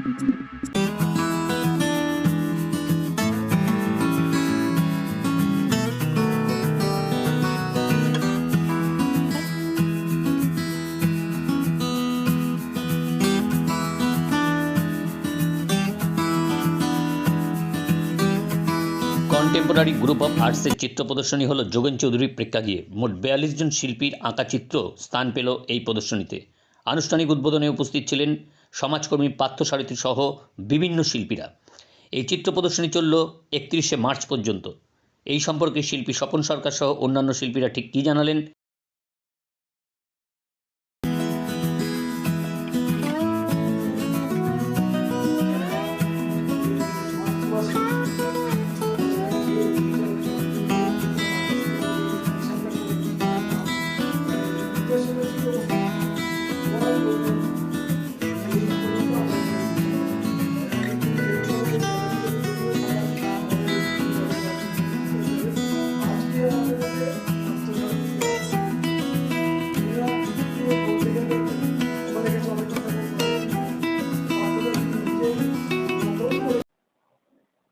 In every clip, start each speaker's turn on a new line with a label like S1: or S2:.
S1: Contemporary group of আর্টসের চিত্র প্রদর্শনী হলো যোগেন চৌধুরীর প্রেক্ষাগৃহে। মোট ৪২ জন শিল্পীর আঁকা চিত্র স্থান পেল এই প্রদর্শনীতে। আনুষ্ঠানিক উদ্বোধনে উপস্থিত ছিলেন সমাজকর্মী পার্থ সারথী সহ বিভিন্ন শিল্পীরা। এই চিত্র প্রদর্শনী চলল ৩১শে মার্চ পর্যন্ত। এই সম্পর্কে শিল্পী স্বপন সরকার সহ অন্যান্য শিল্পীরা ঠিক কী জানালেন।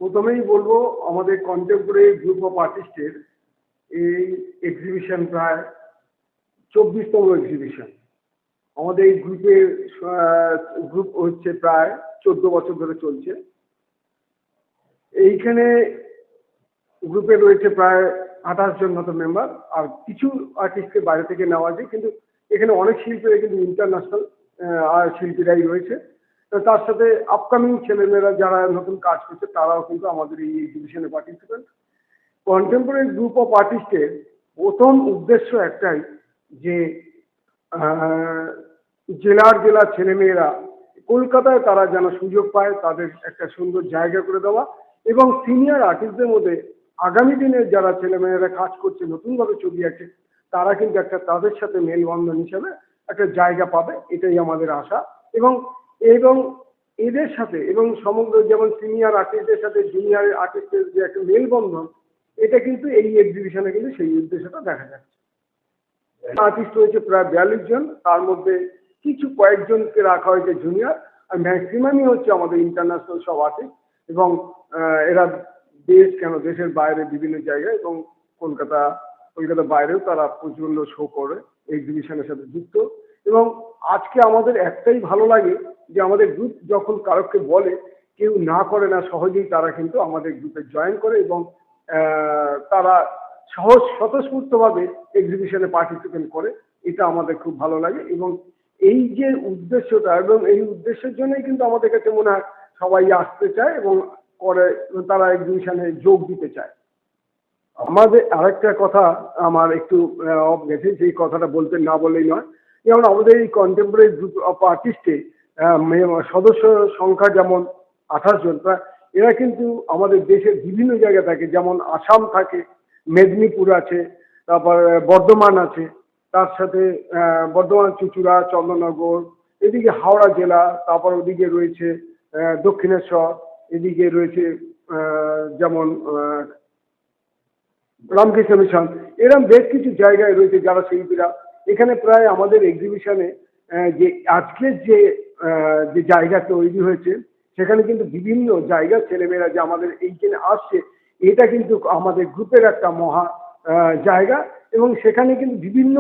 S2: প্রথমেই বলবো আমাদের কন্টেম্পোরারি গ্রুপ অফ আর্টিস্টের এই এক্সিবিশন প্রায় 24তম এক্সিবিশন। আমাদের এই গ্রুপ হচ্ছে প্রায় 14 বছর ধরে চলছে। এইখানে গ্রুপে রয়েছে প্রায় 28 জন মতো মেম্বার, আর কিছু আর্টিস্টকে বাইরে থেকে নেওয়া যায়, কিন্তু এখানে অনেক শিল্পীরা কিন্তু ইন্টারন্যাশনাল শিল্পীরাই রয়েছে। তার সাথে আপকামিং ছেলেমেয়েরা যারা নতুন কাজ করছে তারাও কিন্তু আমাদের এই এক্সিবিশনে পার্টিসিপেন্ট। কন্টেম্পোরারি গ্রুপ অফ আর্টিস্টের প্রথম উদ্দেশ্য একটাই যে জেলার ছেলেমেয়েরা কলকাতায় তারা যেন সুযোগ পায়, তাদের একটা সুন্দর জায়গা করে দেওয়া, এবং সিনিয়র আর্টিস্টদের মধ্যে আগামী দিনে যারা ছেলেমেয়েরা কাজ করছে নতুনভাবে ছবি আছে তারা কিন্তু একটা তাদের সাথে মেলবন্ধন হিসেবে একটা জায়গা পাবে, এটাই আমাদের আশা। এবং এদের সাথে এবং সমগ্র যেমন সিনিয়র আর্টিস্টদের সাথে জুনিয়র আর্টিস্টের যে একটা মেলবন্ধন, এটা কিন্তু এই এক্সিবিশনে কিন্তু সেই উদ্দেশ্যটা দেখা যাচ্ছে। আর্টিস্ট রয়েছে প্রায় 42 জন, তার মধ্যে কিছু কয়েকজনকে রাখা হয়েছে জুনিয়র, আর ম্যাক্সিমামই হচ্ছে আমাদের ইন্টারন্যাশনাল সব আর্টিস্ট, এবং এরা দেশের বাইরে বিভিন্ন জায়গায় এবং কলকাতার বাইরেও তারা প্রচন্ড শো করে এক্সিবিশনের সাথে যুক্ত। এবং আজকে আমাদের একটাই ভালো লাগে যে আমাদের গ্রুপ যখন কারোকে বলে, কেউ না করে না, সহজেই তারা কিন্তু আমাদের গ্রুপে জয়েন করে এবং তারা স্বতঃস্ফূর্তভাবে এক্সিবিশনে পার্টিসিপেট করে। এটা আমাদের খুব ভালো লাগে, এবং এই যে উদ্দেশ্যটা, এবং এই উদ্দেশ্যের জন্যই কিন্তু আমাদের কাছে মনে হয় সবাই আসতে চায় এবং তারা এক্সিবিশনে যোগ দিতে চায়। আমাদের আরেকটা কথা আমার একটু অফ গেছে, সেই কথাটা বলতে না বললেই নয়। যেমন আমাদের এই কন্টেম্পোরারি গ্রুপ অফ আর্টিস্টে সদস্য সংখ্যা যেমন 28 জন, এরা কিন্তু আমাদের দেশের বিভিন্ন জায়গা থাকে, যেমন আসাম থাকে, মেদিনীপুর আছে, তারপর বর্ধমান আছে, তার সাথে বর্ধমান, চুঁচুড়া, চন্দননগর, এদিকে হাওড়া জেলা, তারপর ওদিকে রয়েছে দক্ষিণেশ্বর, এদিকে রয়েছে যেমন রামকৃষ্ণ মিশন, এরকম বেশ কিছু জায়গায় রয়েছে যারা শিল্পীরা। এখানে প্রায় আমাদের এক্সিবিশনে যে আজকের যে জায়গা তৈরি হয়েছে, সেখানে কিন্তু বিভিন্ন জায়গার ছেলেমেয়েরা যে আমাদের এইখানে আসছে, এটা কিন্তু আমাদের গ্রুপের একটা মহা জায়গা। এবং সেখানে কিন্তু বিভিন্ন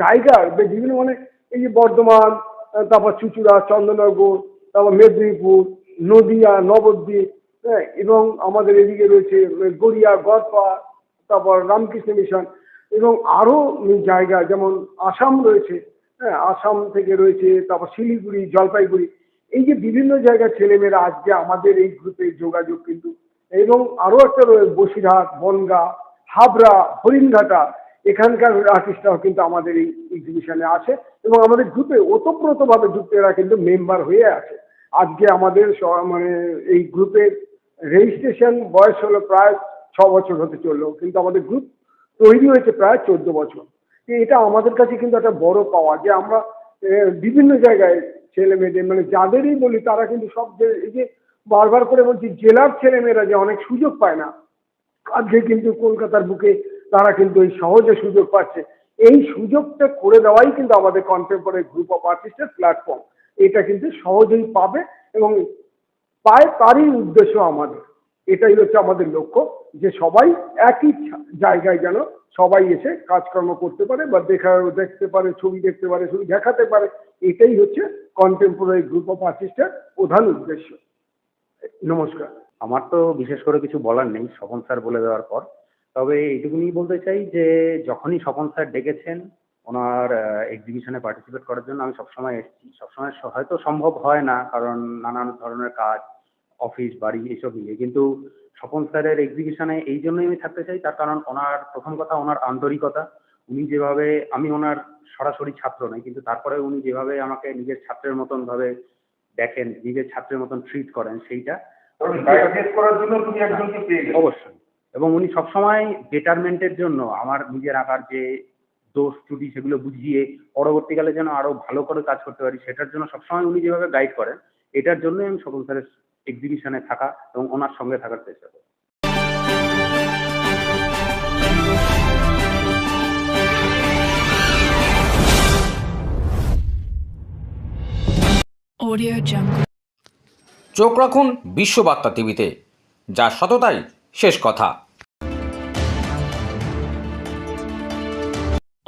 S2: জায়গার বিভিন্ন মানে এই যে বর্ধমান, তারপর চুঁচুড়া, চন্দননগর, তারপর মেদিনীপুর, নদিয়া, নবদ্বীপ, হ্যাঁ, এবং আমাদের এদিকে রয়েছে গড়িয়া, গড়পা, তারপর রামকৃষ্ণ মিশন, এবং আরো জায়গা যেমন আসাম রয়েছে, হ্যাঁ, আসাম থেকে রয়েছে, তারপর শিলিগুড়ি, জলপাইগুড়ি, এই যে বিভিন্ন জায়গার ছেলেমেয়েরা আজকে আমাদের এই গ্রুপে যোগাযোগ কিন্তু। এবং আরো একটা রয়েছে বসিরহাট, বনগাঁ, হাবড়া, হরিণঘাটা, এখানকার আর্টিস্টরাও কিন্তু আমাদের এই এক্সিবিশনে আসে এবং আমাদের গ্রুপে ওতপ্রোতভাবে যুক্ত, এরা কিন্তু মেম্বার হয়ে আছে। আজকে আমাদের মানে এই গ্রুপের রেজিস্ট্রেশন বয়স হলো প্রায় 6 বছর হতে চললো, কিন্তু আমাদের গ্রুপ তৈরি হয়েছে প্রায় 14 বছর। এটা আমাদের কাছে কিন্তু একটা বড় পাওয়া যে আমরা বিভিন্ন জায়গায় ছেলে মেয়েদের মানে যাদেরই বলি তারা কিন্তু সব এই যে বারবার করে বলছি জেলার ছেলেমেয়েরা যে অনেক সুযোগ পায় না, আজকে কিন্তু কলকাতার বুকে তারা কিন্তু এই সহজে সুযোগ পাচ্ছে। এই সুযোগটা করে দেওয়াই কিন্তু আমাদের কন্টেম্পোরারি গ্রুপ অফ আর্টিস্টের প্ল্যাটফর্ম। এটা কিন্তু সহজেই পাবে এবং পায় তারই উদ্দেশ্য আমাদের। এটাই হচ্ছে আমাদের লক্ষ্য, যে সবাই একই জায়গায় যেন সবাই এসে কাজকর্ম করতে পারে বা দেখতে পারে, ছবি দেখতে পারে, ছবি দেখাতে পারে। এটাই হচ্ছে কন্টেম্পোরারি গ্রুপ অফ আর্টিস্টের প্রধান উদ্দেশ্য। নমস্কার।
S3: আমার তো বিশেষ করে কিছু বলার নেই স্বপন স্যার বলে দেওয়ার পর। তবে এইটুকুনি বলতে চাই যে যখনই স্বপন স্যার ডেকেছেন ওনার এক্সিবিশনে পার্টিসিপেট করার জন্য, আমি সবসময় এসেছি। সবসময় হয়তো সম্ভব হয় না, কারণ নানান ধরনের কাজ, অফিস, বাড়ি এসব নিয়ে। কিন্তু স্বপন স্যারের এক্সিবিশনে এই জন্যই আমি থাকতে চাই, তার কারণ ওনার প্রথম কথা ওনার আন্তরিকতা। উনি যেভাবে, আমি ওনার সরাসরি ছাত্র নই, কিন্তু তারপরে উনি যেভাবে আমাকে নিজের ছাত্রের মতন ভাবে দেখেন, নিজের ছাত্রের মতন ট্রিট করেন, সেইটা অবশ্যই। এবং উনি সবসময় বেটারমেন্টের জন্য আমার নিজের আঁকার যে দোষ ত্রুটি সেগুলো বুঝিয়ে পরবর্তীকালে যেন আরো ভালো করে কাজ করতে পারি, সেটার জন্য সবসময় উনি যেভাবে গাইড করেন, এটার জন্যই আমি স্বপন স্যারের এক্সিবিশনে থাকা এবং ওনার সঙ্গে থাকার চেষ্টা করি।
S4: Audio Jungle.
S5: চোখ রাখুন বিশ্ববার্তা টিভিতে, যার সততাই শেষ কথা।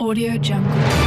S4: Audio Jungle.